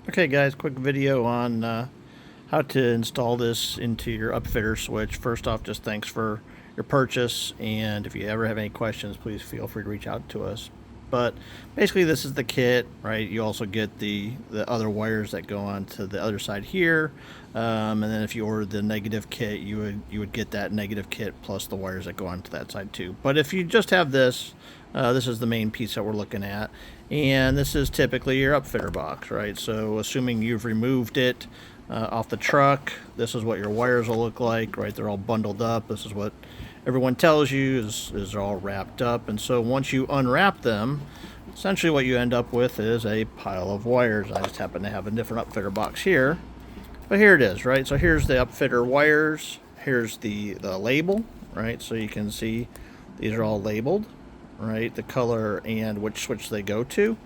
Okay guys, quick video on how to install this into your upfitter switch. First off, just thanks for your purchase, and if you ever have any questions, please feel free to reach out to us. But basically this is the kit, right? You also get the other wires that go on to the other side here, and then if you ordered the negative kit, you would get that negative kit plus the wires that go on to that side too. But if you just have this, this is the main piece that we're looking at, and this is typically your upfitter box, right? So assuming you've removed it off the truck, this is what your wires will look like, right? They're all bundled up. This is what everyone tells you is they're all wrapped up. And so once you unwrap them, essentially what you end up with is a pile of wires. I just happen to have a different upfitter box here, but here it is, right? So here's the upfitter wires. Here's the label, right? So you can see these are all labeled, right? The color and which switch they go to.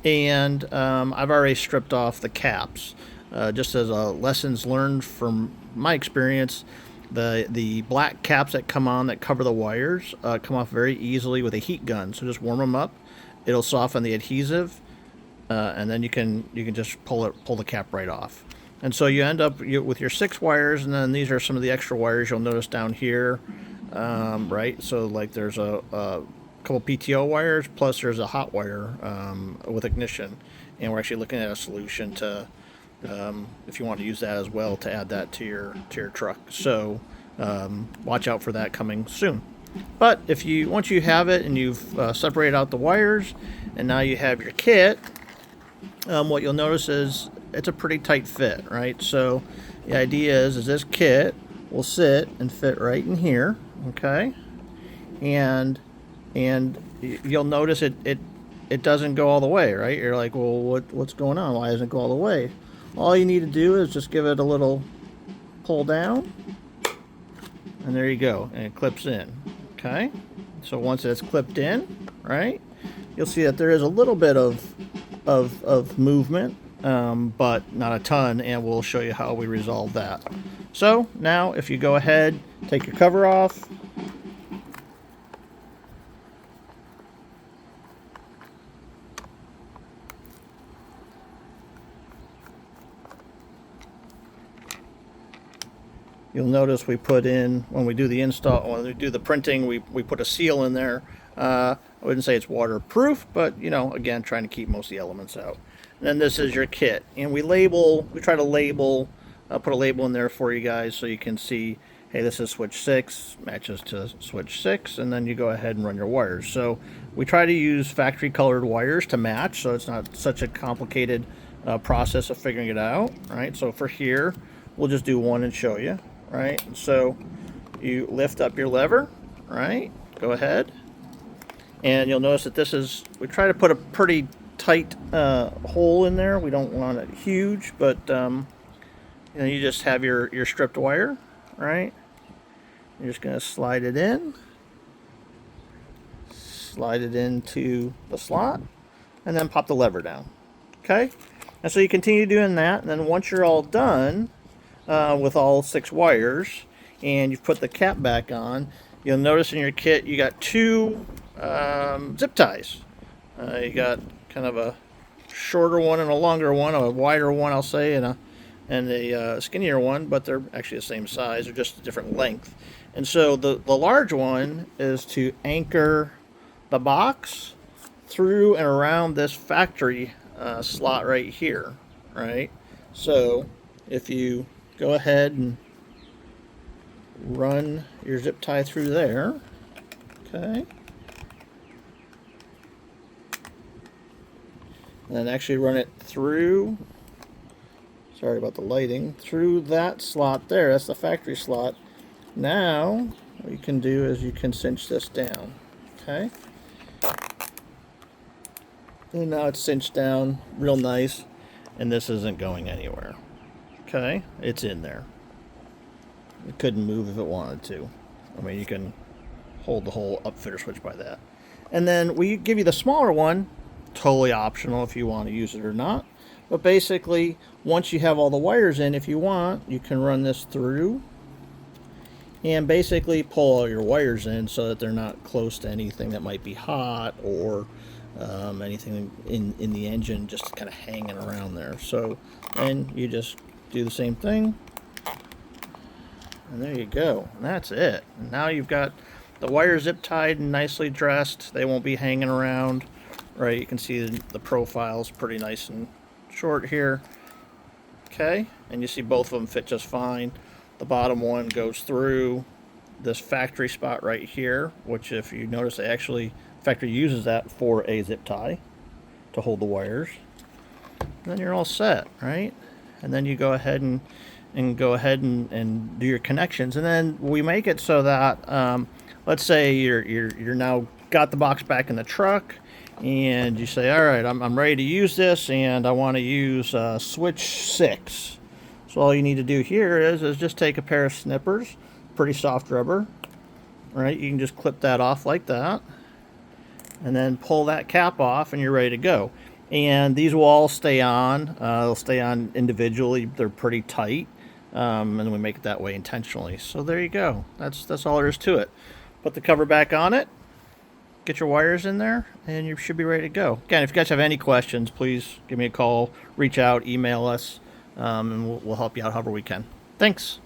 And I've already stripped off the caps. Just as a lessons learned from my experience, the black caps that come on that cover the wires come off very easily with a heat gun. So just warm them up. It'll soften the adhesive, and then you can just pull the cap right off. And so you end up with your 6 wires, and then these are some of the extra wires you'll notice down here, right? So like there's a couple PTO wires, plus there's a hot wire with ignition, and we're actually looking at a solution to if you want to use that as well, to add that to your truck. So watch out for that coming soon. But if you once you have it and you've separated out the wires, and now you have your kit, what you'll notice is it's a pretty tight fit, right? So the idea is this kit will sit and fit right in here, okay? And you'll notice it doesn't go all the way, right? You're like, well, what's going on? Why doesn't it go all the way? All you need to do is just give it a little pull down, and there you go, and it clips in. Okay, so once it's clipped in, right, you'll see that there is a little bit of movement, but not a ton, and we'll show you how we resolve that. So now if you go ahead, take your cover off, you'll notice we put in, when we do the install, when we do the printing, we put a seal in there. I wouldn't say it's waterproof, but you know, again, trying to keep most of the elements out. And then this is your kit, and we try to label, put a label in there for you guys so you can see, hey, this is switch 6, matches to switch 6, and then you go ahead and run your wires. So we try to use factory colored wires to match, so it's not such a complicated process of figuring it out, right? So for here, we'll just do one and show you. Right, so you lift up your lever, right, go ahead, and you'll notice that this is, we try to put a pretty tight hole in there. We don't want it huge, but you know, you just have your stripped wire, right? You're just going to slide it into the slot, and then pop the lever down. Okay, and so you continue doing that, and then once you're all done with all 6 wires, and you've put the cap back on, you'll notice in your kit you got 2 zip ties. You got kind of a shorter one and a longer one, a wider one, I'll say, and a skinnier one, but they're actually the same size, they're just a different length. And so the large one is to anchor the box through and around this factory slot right here, right? So if you go ahead and run your zip tie through there, okay, and then actually run it through, sorry about the lighting, through that slot there. That's the factory slot. Now what you can do is you can cinch this down, okay, and now it's cinched down real nice, and this isn't going anywhere. Okay, it's in there. It couldn't move if it wanted to. I mean, you can hold the whole upfitter switch by that. And then we give you the smaller one, totally optional if you want to use it or not. But basically, once you have all the wires in, if you want, you can run this through and basically pull all your wires in so that they're not close to anything that might be hot or anything in the engine just kind of hanging around there. So then you just do the same thing, and there you go. And that's it. And now you've got the wires zip tied and nicely dressed. They won't be hanging around, right? You can see the profile's pretty nice and short here. Okay, and you see both of them fit just fine. The bottom one goes through this factory spot right here, which, if you notice, actually factory uses that for a zip tie to hold the wires. And then you're all set, right? And then you go ahead and do your connections. And then we make it so that let's say you're now got the box back in the truck, and you say, all right, I'm ready to use this, and I want to use switch 6. So all you need to do here is just take a pair of snippers, pretty soft rubber, right? You can just clip that off like that, and then pull that cap off, and you're ready to go. And these will all stay on. They'll stay on individually. They're pretty tight, and we make it that way intentionally. So there you go. That's all there is to it. Put the cover back on it, get your wires in there, and you should be ready to go. Again, if you guys have any questions, please give me a call, reach out, email us, and we'll help you out however we can. Thanks.